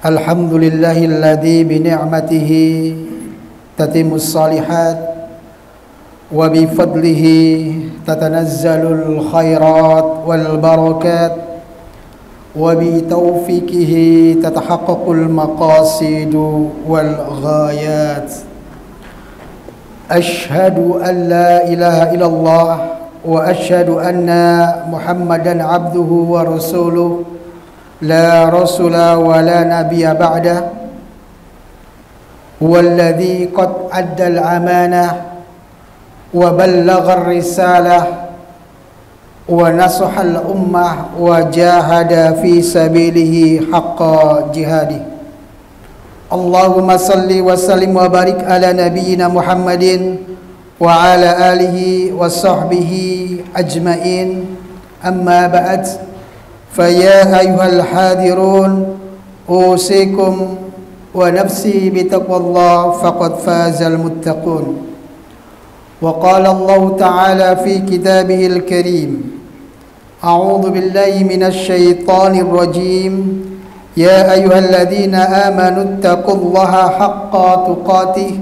Alhamdulillahilladzi bi ni'matihi tatimmus shalihat wa bi fadlihi tatanazzalul khairat wal barakat wa bi taufiqihi tatahaqqaqul maqasidu wal ghayat. Ashhadu an la ilaha illallah wa ashhadu anna Muhammadan abduhu wa rasuluh la rasula wa la nabiyya ba'dah walladzi qad adda al-amanah wa ballagha ar-risalah wa nasaha al-ummah wa jahada fi sabilihi haqqa jihadih. Allahumma salli wa sallim wa barik ala nabiyyina Muhammadin wa ala alihi wa sahbihi ajma'in. Amma ba'd. فيا أيها الحاذرون أوصيكم ونفسي بتقوى الله فقد فاز المتقون. وقال الله تعالى في كتابه الكريم أعوذ بالله من الشيطان الرجيم يا أيها الذين آمنوا اتقوا الله حق تقاته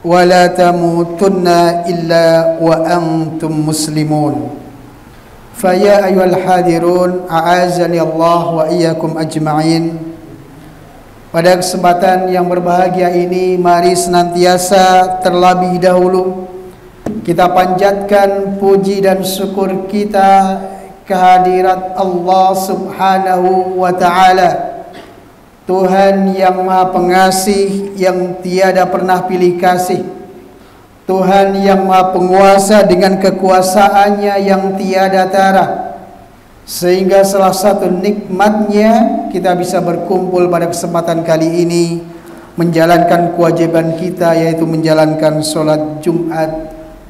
ولا تموتن إلا وأنتم مسلمون. Faya ayyuhal hadirun a'azani Allah wa iyyakum ajma'in. Pada kesempatan yang berbahagia ini, mari senantiasa terlebih dahulu kita panjatkan puji dan syukur kita kehadirat Allah Subhanahu wa ta'ala, Tuhan yang Maha Pengasih, yang tiada pernah pilih kasih, Tuhan yang Maha Penguasa dengan kekuasaannya yang tiada tara, sehingga salah satu nikmatnya kita bisa berkumpul pada kesempatan kali ini menjalankan kewajiban kita, yaitu menjalankan sholat Jumat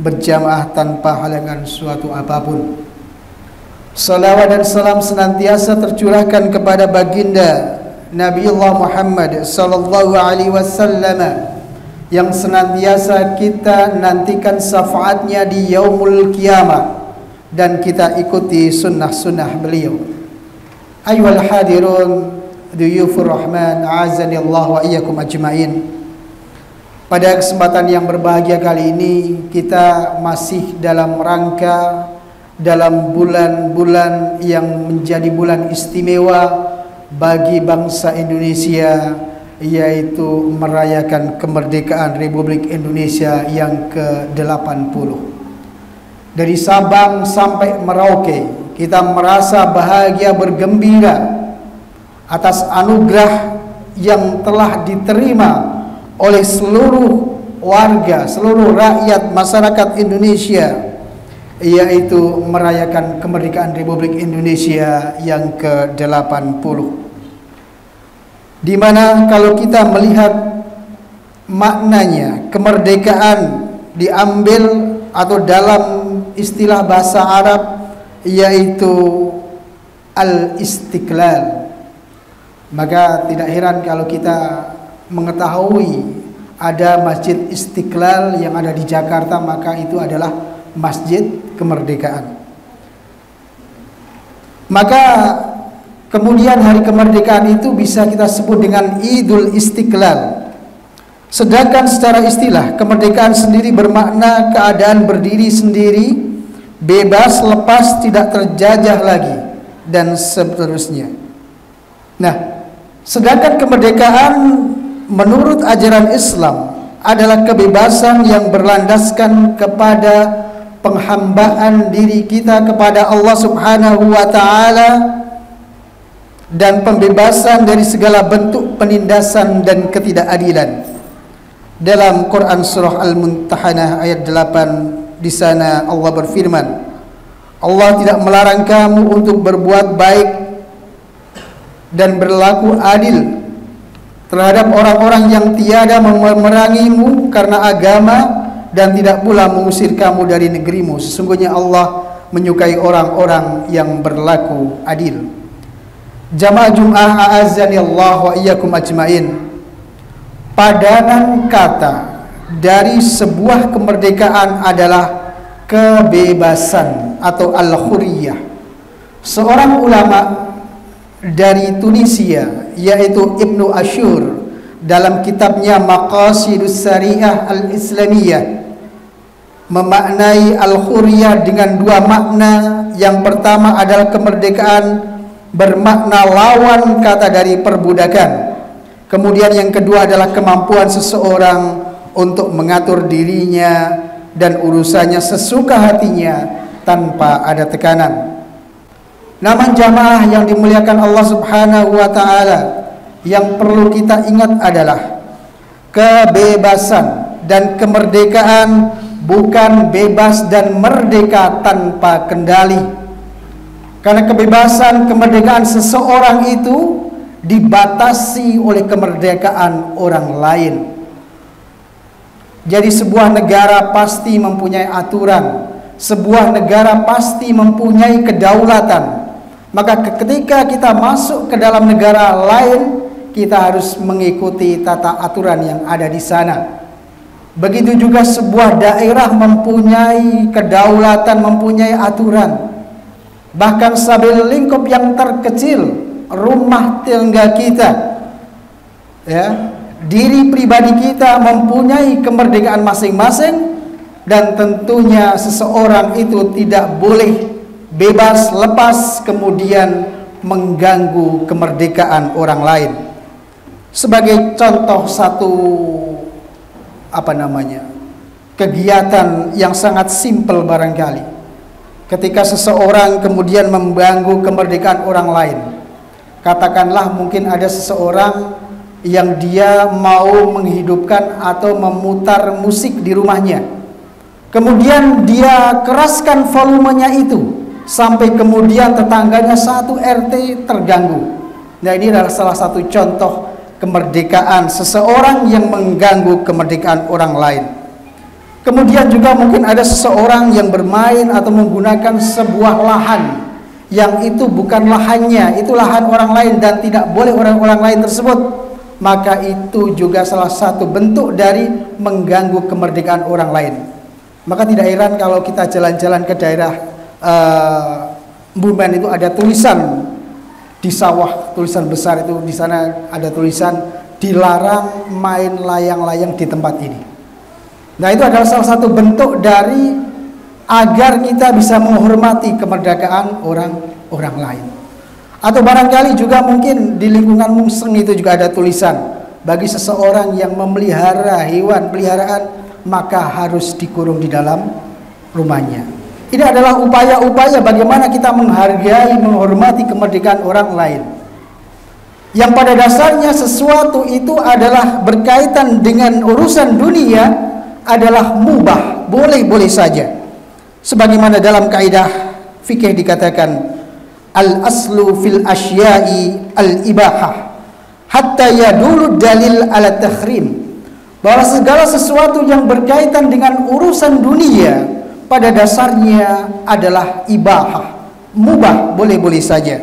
berjamaah tanpa halangan suatu apapun. Salawat dan salam senantiasa tercurahkan kepada baginda Nabiullah Muhammad sallallahu alaihi wasallam yang senantiasa kita nantikan syafaatnya di yaumul qiyamah dan kita ikuti sunnah-sunnah beliau. Ayyuhal hadirun duyufur rahman a'azani Allah wa iyyakum ajma'in. Pada kesempatan yang berbahagia kali ini kita masih dalam rangka dalam bulan-bulan yang menjadi bulan istimewa bagi bangsa Indonesia, yaitu merayakan kemerdekaan Republik Indonesia yang ke-80. Dari Sabang sampai Merauke kita merasa bahagia bergembira atas anugerah yang telah diterima oleh seluruh warga, seluruh rakyat masyarakat Indonesia, yaitu merayakan kemerdekaan Republik Indonesia yang ke-80. Di mana kalau kita melihat maknanya, kemerdekaan diambil atau dalam istilah bahasa Arab yaitu al-istiqlal, maka tidak heran kalau kita mengetahui ada Masjid Istiqlal yang ada di Jakarta, maka itu adalah Masjid Kemerdekaan. Maka kemudian hari kemerdekaan itu bisa kita sebut dengan Idul Istiqlal. Sedangkan secara istilah kemerdekaan sendiri bermakna keadaan berdiri sendiri, bebas, lepas, tidak terjajah lagi, dan seterusnya. Nah, sedangkan kemerdekaan menurut ajaran Islam adalah kebebasan yang berlandaskan kepada penghambaan diri kita kepada Allah Subhanahu wa ta'ala dan pembebasan dari segala bentuk penindasan dan ketidakadilan. Dalam Quran surah Al-Mumtahanah ayat 8, di sana Allah berfirman, Allah tidak melarang kamu untuk berbuat baik dan berlaku adil, terhadap orang-orang yang tiada memerangimu karena agama dan tidak pula mengusir kamu dari negerimu. Sesungguhnya Allah menyukai orang-orang yang berlaku adil. Jamaah Jum'ah a'azzani Allah wa iyyakum ajmain. Padanan kata dari sebuah kemerdekaan adalah kebebasan atau al-hurriyah. Seorang ulama dari Tunisia yaitu Ibnu Ashur dalam kitabnya Maqasidus Syariah Al-Islamiyah memaknai al-hurriyah dengan dua makna. Yang pertama adalah kemerdekaan bermakna lawan kata dari perbudakan. Kemudian yang kedua adalah kemampuan seseorang untuk mengatur dirinya dan urusannya sesuka hatinya tanpa ada tekanan. Namun jamaah yang dimuliakan Allah Subhanahu wa taala, yang perlu kita ingat adalah kebebasan dan kemerdekaan bukan bebas dan merdeka tanpa kendali. Karena kebebasan, kemerdekaan seseorang itu dibatasi oleh kemerdekaan orang lain. Jadi sebuah negara pasti mempunyai aturan, sebuah negara pasti mempunyai kedaulatan. Maka ketika kita masuk ke dalam negara lain, kita harus mengikuti tata aturan yang ada di sana. Begitu juga sebuah daerah mempunyai kedaulatan, mempunyai aturan. Bahkan sampai lingkup yang terkecil, rumah tangga kita, ya, diri pribadi kita mempunyai kemerdekaan masing-masing. Dan tentunya seseorang itu tidak boleh bebas lepas kemudian mengganggu kemerdekaan orang lain. Sebagai contoh satu kegiatan yang sangat simpel barangkali, ketika seseorang kemudian mengganggu kemerdekaan orang lain. Katakanlah mungkin ada seseorang yang dia mau menghidupkan atau memutar musik di rumahnya, kemudian dia keraskan volumenya itu sampai kemudian tetangganya satu RT terganggu. Nah, ini adalah salah satu contoh kemerdekaan seseorang yang mengganggu kemerdekaan orang lain. Kemudian juga mungkin ada seseorang yang bermain atau menggunakan sebuah lahan yang itu bukan lahannya, itu lahan orang lain dan tidak boleh orang-orang lain tersebut. Maka itu juga salah satu bentuk dari mengganggu kemerdekaan orang lain. Maka tidak heran kalau kita jalan-jalan ke daerah Mbumen itu ada tulisan di sawah, tulisan besar itu, di sana ada tulisan dilarang main layang-layang di tempat ini. Nah, itu adalah salah satu bentuk dari agar kita bisa menghormati kemerdekaan orang lain. Atau barangkali juga mungkin di lingkungan Mungseng itu juga ada tulisan, bagi seseorang yang memelihara hewan peliharaan maka harus dikurung di dalam rumahnya. Ini adalah upaya-upaya bagaimana kita menghargai, menghormati kemerdekaan orang lain. Yang pada dasarnya sesuatu itu adalah berkaitan dengan urusan dunia adalah mubah, boleh-boleh saja. Sebagaimana dalam kaidah fikih dikatakan, al-aslu fil asya'i al-ibahah hatta yadulu dalil ala tahrim. Bahwa segala sesuatu yang berkaitan dengan urusan dunia pada dasarnya adalah ibahah, mubah, boleh-boleh saja.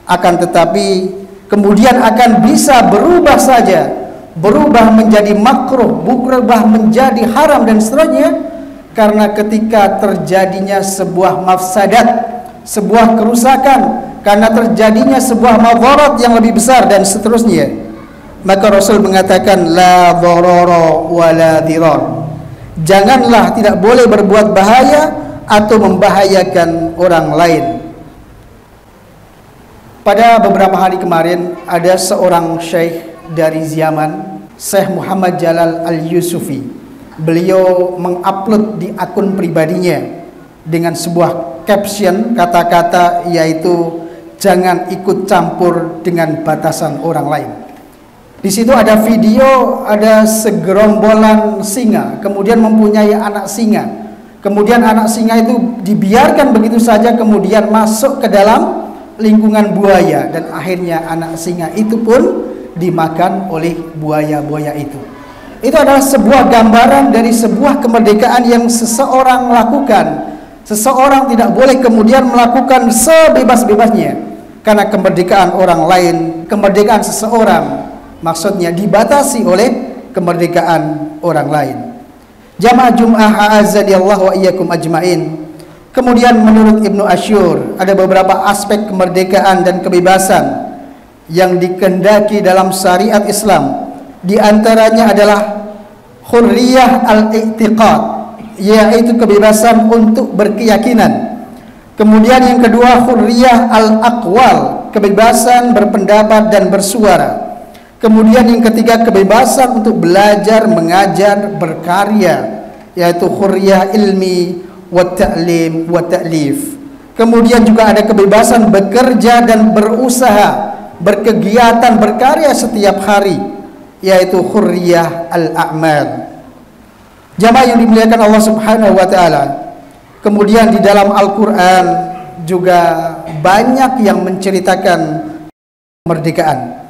Akan tetapi kemudian akan bisa berubah saja, berubah menjadi makruh, berubah menjadi haram dan seterusnya, karena ketika terjadinya sebuah mafsadat, sebuah kerusakan, karena terjadinya sebuah madharat yang lebih besar dan seterusnya, maka Rasul mengatakan la dharara wa la dhirar. Janganlah, tidak boleh berbuat bahaya atau membahayakan orang lain. Pada beberapa hari kemarin ada seorang syekh dari Yaman, Syekh Muhammad Jalal Al-Yusufi. Beliau mengupload di akun pribadinya dengan sebuah caption, kata-kata yaitu jangan ikut campur dengan batasan orang lain. Di situ ada video, ada segerombolan singa, kemudian mempunyai anak singa. Kemudian anak singa itu dibiarkan begitu saja, kemudian masuk ke dalam lingkungan buaya, dan akhirnya anak singa itu pun dimakan oleh buaya-buaya itu. Itu adalah sebuah gambaran dari sebuah kemerdekaan yang seseorang lakukan. Seseorang tidak boleh kemudian melakukan sebebas-bebasnya, karena kemerdekaan orang lain, kemerdekaan seseorang maksudnya dibatasi oleh kemerdekaan orang lain. Jamaah Jum'ah a'azzanillahu wa iyyakum ajmain. Kemudian menurut Ibnu Asyur ada beberapa aspek kemerdekaan dan kebebasan yang dikehendaki dalam syariat Islam. Di antaranya adalah hurriyah al-i'tiqad, yaitu kebebasan untuk berkeyakinan. Kemudian yang kedua hurriyah al-aqwal, kebebasan berpendapat dan bersuara. Kemudian yang ketiga kebebasan untuk belajar, mengajar, berkarya, yaitu hurriyah ilmi wa ta'lim wa ta'lif. Kemudian juga ada kebebasan bekerja dan berusaha, berkegiatan, berkarya setiap hari, yaitu hurriyah al-a'mal. Jamaah yang dimuliakan Allah Subhanahu wa taala. Kemudian di dalam Al-Qur'an juga banyak yang menceritakan kemerdekaan.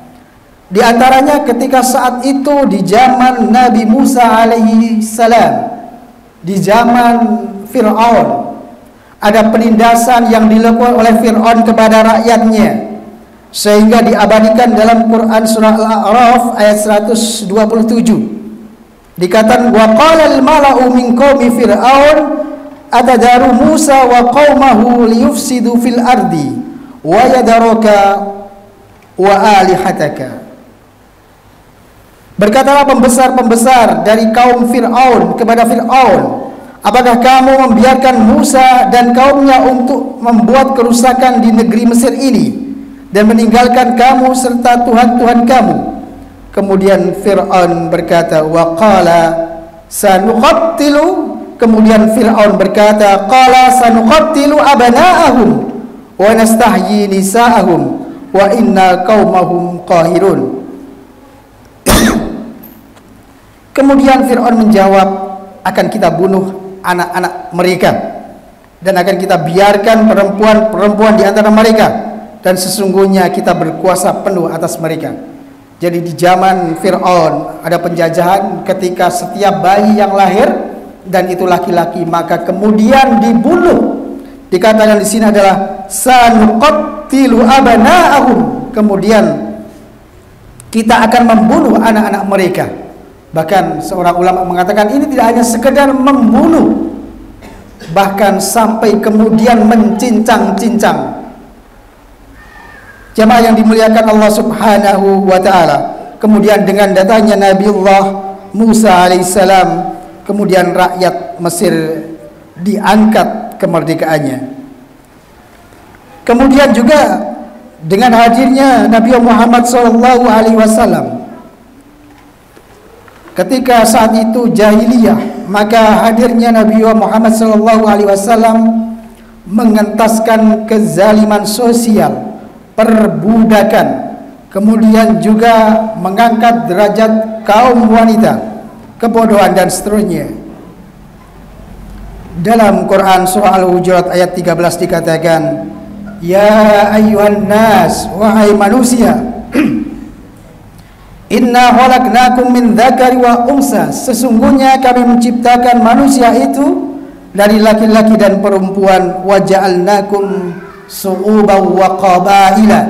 Di antaranya ketika saat itu di zaman Nabi Musa alaihi salam, di zaman Fir'aun, ada penindasan yang dilakukan oleh Fir'aun kepada rakyatnya, sehingga diabadikan dalam Quran surah Al-A'raf ayat 127. Dikatakan wa qala al-mala'u min qaumi fir'aun atadaru Musa wa qaumahu liyufsidu fil ardi wa yadaraka wa alihataka. Berkatalah pembesar-pembesar dari kaum Fir'aun kepada Fir'aun, apakah kamu membiarkan Musa dan kaumnya untuk membuat kerusakan di negeri Mesir ini dan meninggalkan kamu serta Tuhan-Tuhan kamu? Kemudian Fir'aun berkata wa qala sanuqattilu, kemudian Fir'aun berkata qala sanuqattilu abana'ahum wa nastahyi nisa'ahum wa inna qaumahum qahirun. Kemudian Fir'aun menjawab, akan kita bunuh anak-anak mereka dan akan kita biarkan perempuan-perempuan di antara mereka, dan sesungguhnya kita berkuasa penuh atas mereka. Jadi di zaman Fir'aun ada penjajahan ketika setiap bayi yang lahir dan itu laki-laki maka kemudian dibunuh. Dikatakan di sini adalah sanuqattilu abana'ahum, kemudian kita akan membunuh anak-anak mereka. Bahkan seorang ulama mengatakan ini tidak hanya sekedar membunuh, bahkan sampai kemudian mencincang-cincang. Jamaah yang dimuliakan Allah Subhanahu wa taala. Kemudian dengan datangnya Nabiullah Musa alaihissalam, kemudian rakyat Mesir diangkat kemerdekaannya. Kemudian juga dengan hadirnya Nabi Muhammad sallallahu alaihi wasallam, ketika saat itu jahiliyah, maka hadirnya Nabi Muhammad sallallahu alaihi wasallam mengentaskan kezaliman sosial, perbudakan, kemudian juga mengangkat derajat kaum wanita, kebodohan dan seterusnya. Dalam Quran surah Al-Hujurat ayat 13 dikatakan, ya ayyuhan nas, wahai manusia, inna khalaqnakum min dzakari wa unsa, sesungguhnya kami menciptakan manusia itu dari laki-laki dan perempuan, wa ja'alnakum su'uban wa qabaila,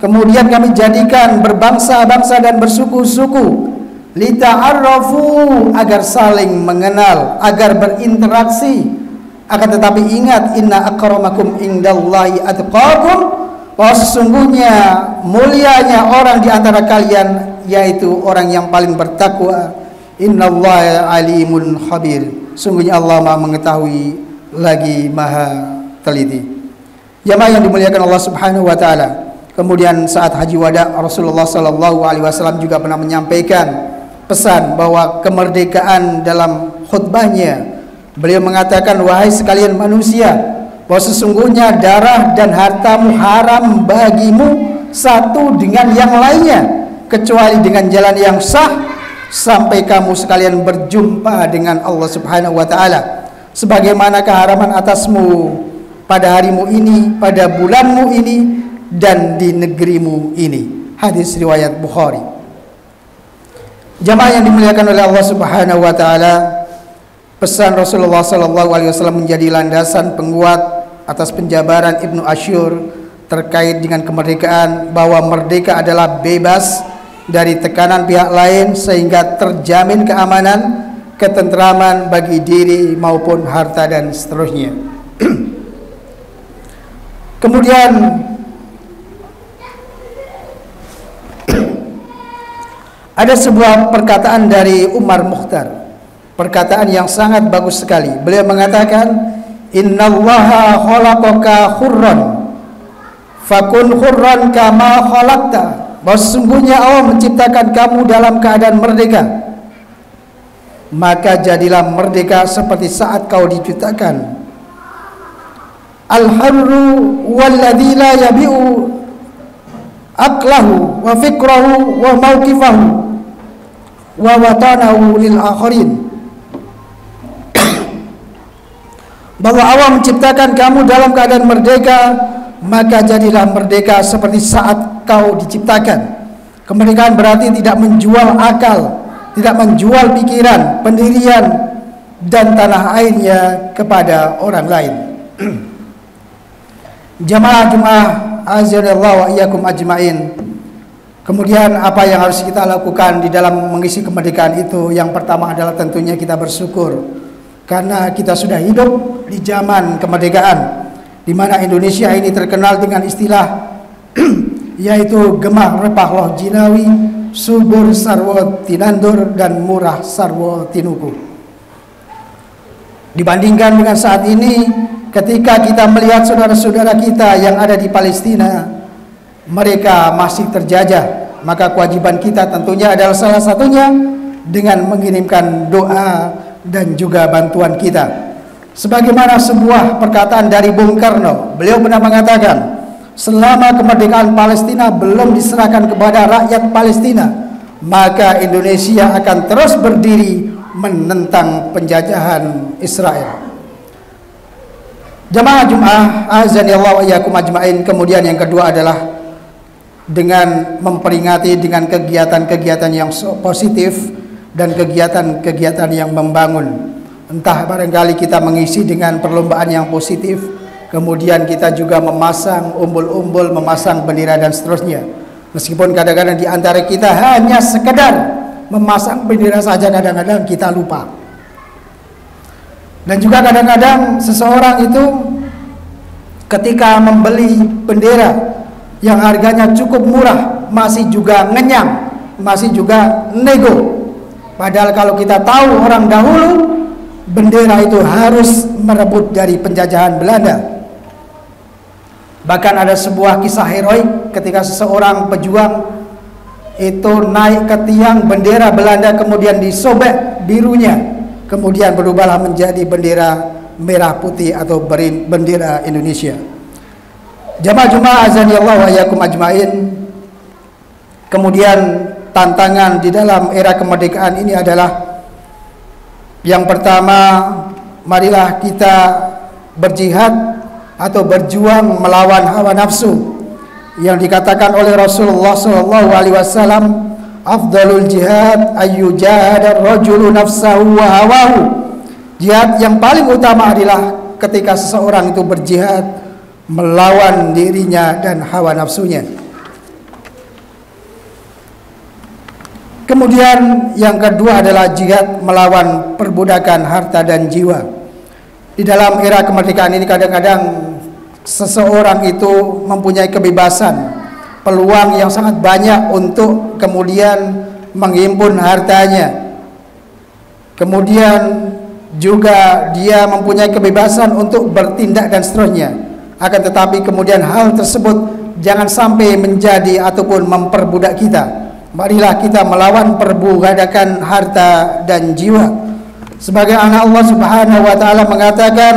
kemudian kami jadikan berbangsa-bangsa dan bersuku-suku, lita'arrafu, agar saling mengenal, agar berinteraksi. Akan tetapi ingat, inna akramakum indallahi atqakum, bahwa sesungguhnya mulianya orang di antara kalian yaitu orang yang paling bertakwa. Innallaha alimun khabir, sungguhnya Allah Maha mengetahui lagi Maha teliti. Jamaah yang dimuliakan Allah Subhanahu wa taala. Kemudian saat haji wada, Rasulullah sallallahu alaihi wasallam juga pernah menyampaikan pesan bahwa kemerdekaan dalam khutbahnya. Beliau mengatakan, wahai sekalian manusia, bahwa sesungguhnya darah dan hartamu haram bagimu satu dengan yang lainnya, kecuali dengan jalan yang sah, sampai kamu sekalian berjumpa dengan Allah Subhanahu wa taala. Sebagaimana keharaman atasmu pada harimu ini, pada bulanmu ini, dan di negerimu ini. Hadis riwayat Bukhari. Jamaah yang dimuliakan oleh Allah Subhanahu wa taala, pesan Rasulullah sallallahu alaihi wasallam menjadi landasan penguat atas penjabaran Ibnu Asyur terkait dengan kemerdekaan, bahwa merdeka adalah bebas dari tekanan pihak lain sehingga terjamin keamanan, ketentraman bagi diri maupun harta dan seterusnya. Kemudian ada sebuah perkataan dari Umar Mukhtar, perkataan yang sangat bagus sekali. Beliau mengatakan, innallaha khalaqaka khurran fakun khurran kama khalaqta, bahwa sesungguhnya Allah menciptakan kamu dalam keadaan merdeka, maka jadilah merdeka seperti saat kau diciptakan. Al-harru walladzi la yabi'u aqlahu wa fikrahu wa mawqifahu wa watanahu lil akharin, bahwa Allah menciptakan kamu dalam keadaan merdeka, maka jadilah merdeka seperti saat kau diciptakan. Kemerdekaan berarti tidak menjual akal, tidak menjual pikiran, pendirian dan tanah airnya kepada orang lain. Jamaah azanillahu wa iyyakum ajmain. Kemudian apa yang harus kita lakukan di dalam mengisi kemerdekaan itu? Yang pertama adalah tentunya kita bersyukur, karena kita sudah hidup di zaman kemerdekaan, di mana Indonesia ini terkenal dengan istilah yaitu gemah repah loh jinawi, subur sarwo tinandur, dan murah sarwo tinuku. Dibandingkan dengan saat ini, ketika kita melihat saudara-saudara kita yang ada di Palestina, mereka masih terjajah, maka kewajiban kita tentunya adalah salah satunya dengan mengirimkan doa dan juga bantuan kita. Sebagaimana sebuah perkataan dari Bung Karno, beliau pernah mengatakan, selama kemerdekaan Palestina belum diserahkan kepada rakyat Palestina, maka Indonesia akan terus berdiri menentang penjajahan Israel. Jamaah Jumat azanillahu wa iyyakum ajmain. Kemudian yang kedua adalah dengan memperingati dengan kegiatan-kegiatan yang positif dan kegiatan-kegiatan yang membangun. Entah barangkali kita mengisi dengan perlombaan yang positif, kemudian kita juga memasang umbul-umbul, memasang bendera dan seterusnya. Meskipun kadang-kadang di antara kita hanya sekedar memasang bendera saja, kadang-kadang kita lupa. Dan juga kadang-kadang seseorang itu ketika membeli bendera yang harganya cukup murah, masih juga ngenyang, masih juga nego. Padahal kalau kita tahu orang dahulu, bendera itu harus merebut dari penjajahan Belanda. Bahkan ada sebuah kisah heroik ketika seseorang pejuang itu naik ke tiang bendera Belanda, kemudian disobek birunya, kemudian berubahlah menjadi bendera merah putih atau bendera Indonesia. Jamaah Jumat azanillahu wa iyyakum ajmain. Kemudian tantangan di dalam era kemerdekaan ini adalah, yang pertama, marilah kita berjihad atau berjuang melawan hawa nafsu, yang dikatakan oleh Rasulullah sallallahu alaihi wasallam, afdalul jihad ayyujahada ar-rajulu nafsahu wa hawahu. Jihad yang paling utama adalah ketika seseorang itu berjihad melawan dirinya dan hawa nafsunya. Kemudian yang kedua adalah jihad melawan perbudakan harta dan jiwa. Di dalam era kemerdekaan ini kadang-kadang seseorang itu mempunyai kebebasan, peluang yang sangat banyak untuk kemudian menghimpun hartanya. Kemudian juga dia mempunyai kebebasan untuk bertindak dan seterusnya. Akan tetapi kemudian hal tersebut jangan sampai menjadi ataupun memperbudak kita. Marilah kita melawan perbudakan harta dan jiwa. Sebagai anak Allah Subhanahu wa taala mengatakan,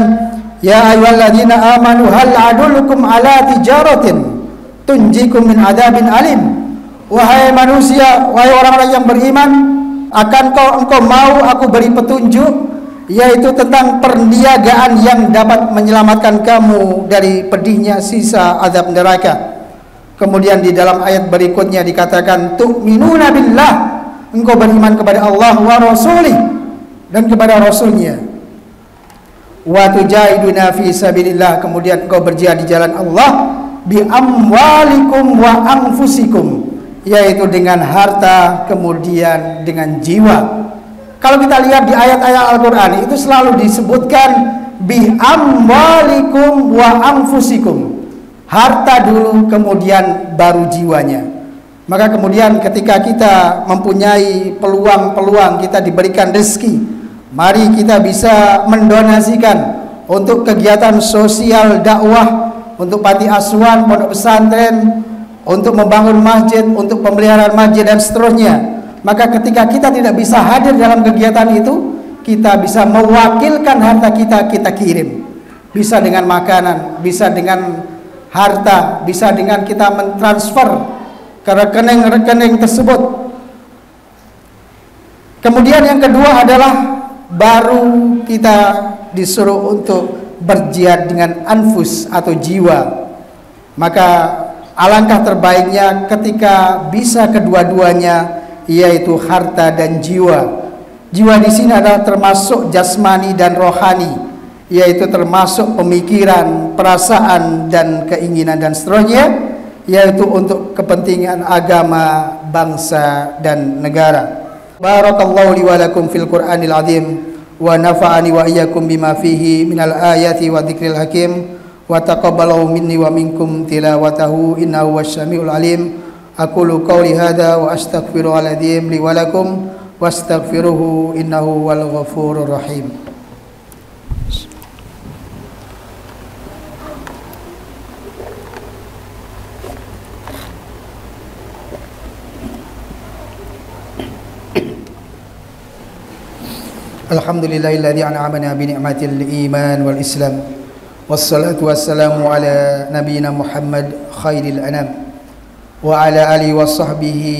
ya ayyuhalladzina amanu hal adullukum ala tijaratin tunjikum min adzabin alim. Wahai manusia, wahai orang-orang yang beriman, akankah engkau mau aku beri petunjuk, yaitu tentang perniagaan yang dapat menyelamatkan kamu dari pedihnya sisa azab neraka. Kemudian di dalam ayat berikutnya dikatakan, tu'minuna billah engkau beriman kepada Allah wa rasulih, dan kepada rasulnya. Wa tujahiduna fi sabilillah, kemudian engkau berjihad di jalan Allah, bi amwalikum wa anfusikum, yaitu dengan harta kemudian dengan jiwa. Kalau kita lihat di ayat-ayat Al-Qur'an itu selalu disebutkan bi amwalikum wa anfusikum. Harta dulu kemudian baru jiwanya. Maka kemudian ketika kita mempunyai peluang-peluang, kita diberikan rezeki, mari kita bisa mendonasikan untuk kegiatan sosial dakwah, untuk panti asuhan, pondok pesantren, untuk membangun masjid, untuk pemeliharaan masjid dan seterusnya. Maka ketika kita tidak bisa hadir dalam kegiatan itu, kita bisa mewakilkan harta kita, kita kirim. Bisa dengan makanan, bisa dengan harta, bisa dengan kita mentransfer ke rekening-rekening tersebut. Kemudian yang kedua adalah baru kita disuruh untuk berjihad dengan anfus atau jiwa. Maka alangkah terbaiknya ketika bisa kedua-duanya, yaitu harta dan jiwa. Jiwa di sini adalah termasuk jasmani dan rohani, yaitu termasuk pemikiran, perasaan dan keinginan dan seterusnya, yaitu untuk kepentingan agama, bangsa dan negara. Barakallahu li wa lakum fil Qur'anil azim wa nafa'ani wa iyyakum bima fihi minal ayati wa dzikril hakim wa taqabbalahu minni wa minkum tilawatahu innahu wasyami'ul alim. Aqulu qawli hadza wa astaghfirullahal azim li wa lakum wastaghfiruhu innahu wal ghafurur rahim. Alhamdulillahilladzi an'amana bi ni'matil iman wal islam, wassalatu wassalamu ala nabiyyina Muhammad khairil anam wa ala alihi wa sahbihi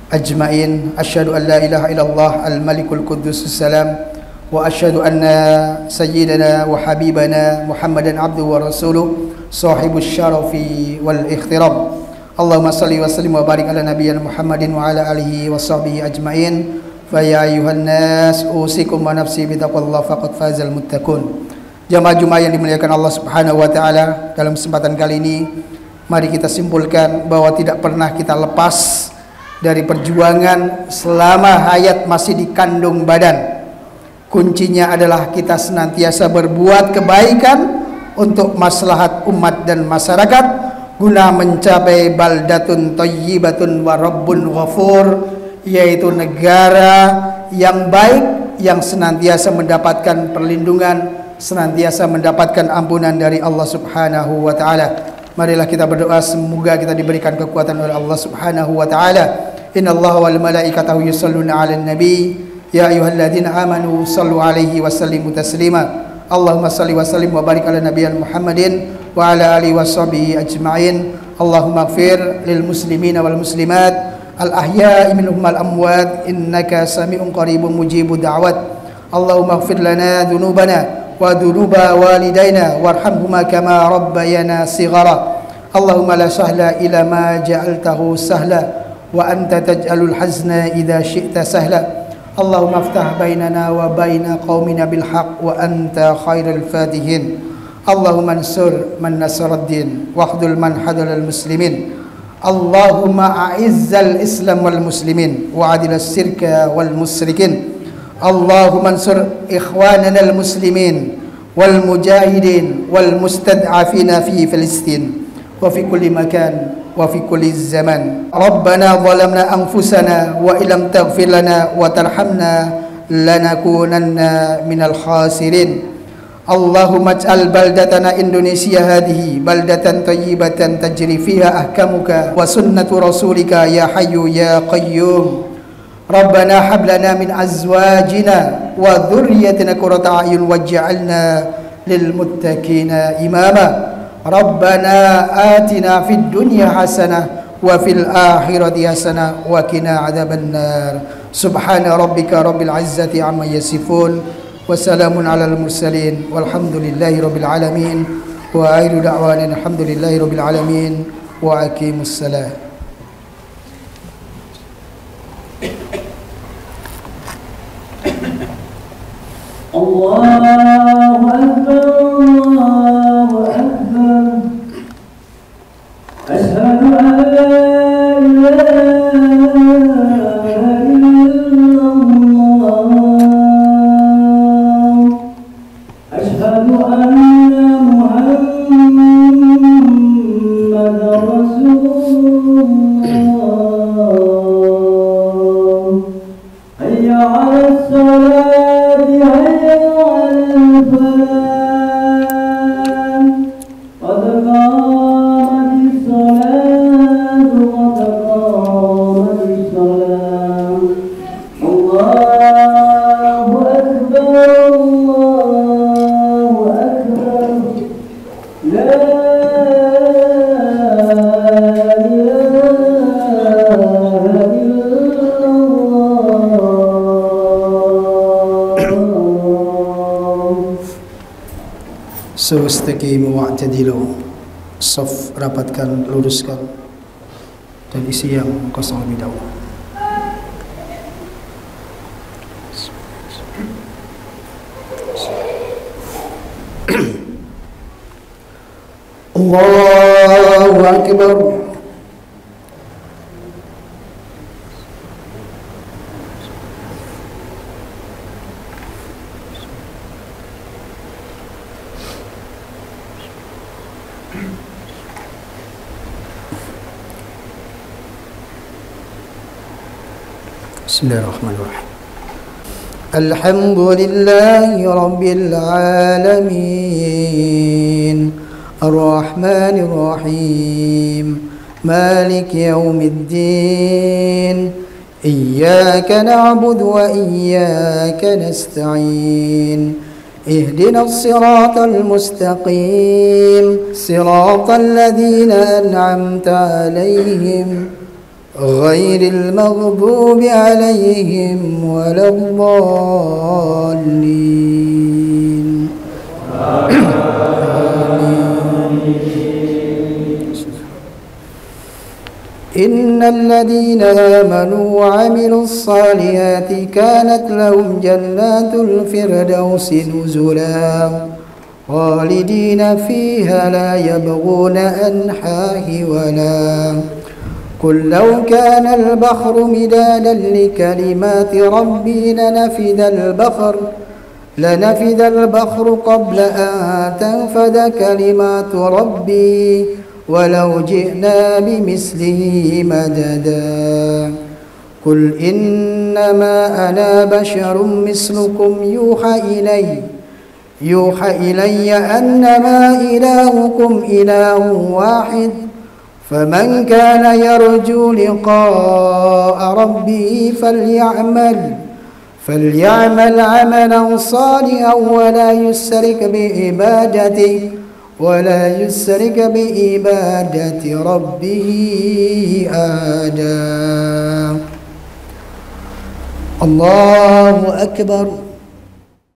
ajmain. Asyhadu an la ilaha illallah al-malikul quddus salam wa asyhadu anna sayyidana wa habibana Muhammadan abduhu wa rasuluh sahibus syarafi wal ikhtiram. Allahumma salli wa sallim wa barik ala nabiyyina Muhammadin wa ala alihi wa sahbihi ajmain. Fa ya ayuhan nas usikum wa nafsi bi taqwallah faqad fazal muttaqun. Jamaah Jumat yang dimuliakan Allah Subhanahu wa taala, dalam kesempatan kali ini mari kita simpulkan bahwa tidak pernah kita lepas dari perjuangan selama hayat masih di kandung badan. Kuncinya adalah kita senantiasa berbuat kebaikan untuk maslahat umat dan masyarakat guna mencapai baldatun thayyibatun wa rabbun ghafur, yaitu negara yang baik yang senantiasa mendapatkan perlindungan, senantiasa mendapatkan ampunan dari Allah Subhanahu wa taala. Marilah kita berdoa semoga kita diberikan kekuatan oleh Allah Subhanahu wa taala. Innallaha wal malaikatahu yusholluna 'alan nabi ya ayyuhalladzina amanu shallu 'alaihi wa sallimu taslima. Allahumma shalli wa sallim wa barik ala nabiyyina Muhammadin wa ala alihi washabihi ajma'in. Allahumma ighfir lil muslimina wal muslimat al-ahya'i minhum al-amwat innaka sami'un qaribun mujibud da'wat. Allahumma ighfir lana dhunubana wa dhunuba walidayna warhamhuma kama rabbayana shighara. Allahumma la sahla ila ma ja'altahu sahla wa anta taj'alul hazna idza syi'ta sahla. Allahumma iftah bainana wa baina qaumina bil haqq wa anta khairul fatihin. Allahumma ansur man nasara ad-din wahdul man hadal al-muslimin. Allahumma a'izzal islam wal muslimin wa adilas sirka wal musyrikin. Allahumma ansur ikhwanana al muslimin wal mujahidin wal mustad'afina fi Filistin wa fi kulli makan wa fi kulli zaman. Rabbana zalamna anfusana wa illam taghfir lana wa tarhamna lanakunanna minal khasirin. Allahumma ij'al baldatana Indonesia hadhihi baldatan thayyibatan tajri fiha ahkamuka wa sunnatu rasulika ya hayyu ya qayyum. Rabbana hab lana min azwajina wa dhurriyyatina qurrata a'yun waj'alna lil muttaqina imama. Rabbana atina fid dunya hasanah wa fil akhirati hasanah wa qina adzabannar. Subhana rabbika rabbil izzati amma yasifun. Wassalamun alal mursalin walhamdulillahi rabbil alamin wa akhiru da'wana alhamdulillahi rabbil alamin wa aqimus salat. Istaqimu wa'tadilu. Saf rapatkan, luruskan, dan isi yang kosong lebih dahulu. Allahu Akbar. Bismillahirrahmanirrahim. Alhamdulillahi rabbil alamin, arrahmanir rahim, maliki yaumiddin, iyyaka na'budu wa iyyaka nasta'in, ihdinas siratal mustaqim, siratal ladzina an'amta 'alaihim غير المغضوب عليهم ولا الضالين. إن الذين آمنوا وعملوا الصالحات كانت لهم جنات الفردوس نزلا خالدين فيها لا يبغون عنها حولا. قل لو كان البحر مدادا لكلمات ربي لنفد البحر قبل أن تنفد كلمات ربي ولو جئنا بمثله مددا. قل إنما أنا بشر مثلكم يوحى إلي أنما إلهكم إله واحد فمن كان يرجو لقاء ربه فليعمل عملا صالحا ولا يشرك بعبادة ربه أحدا. الله أكبر.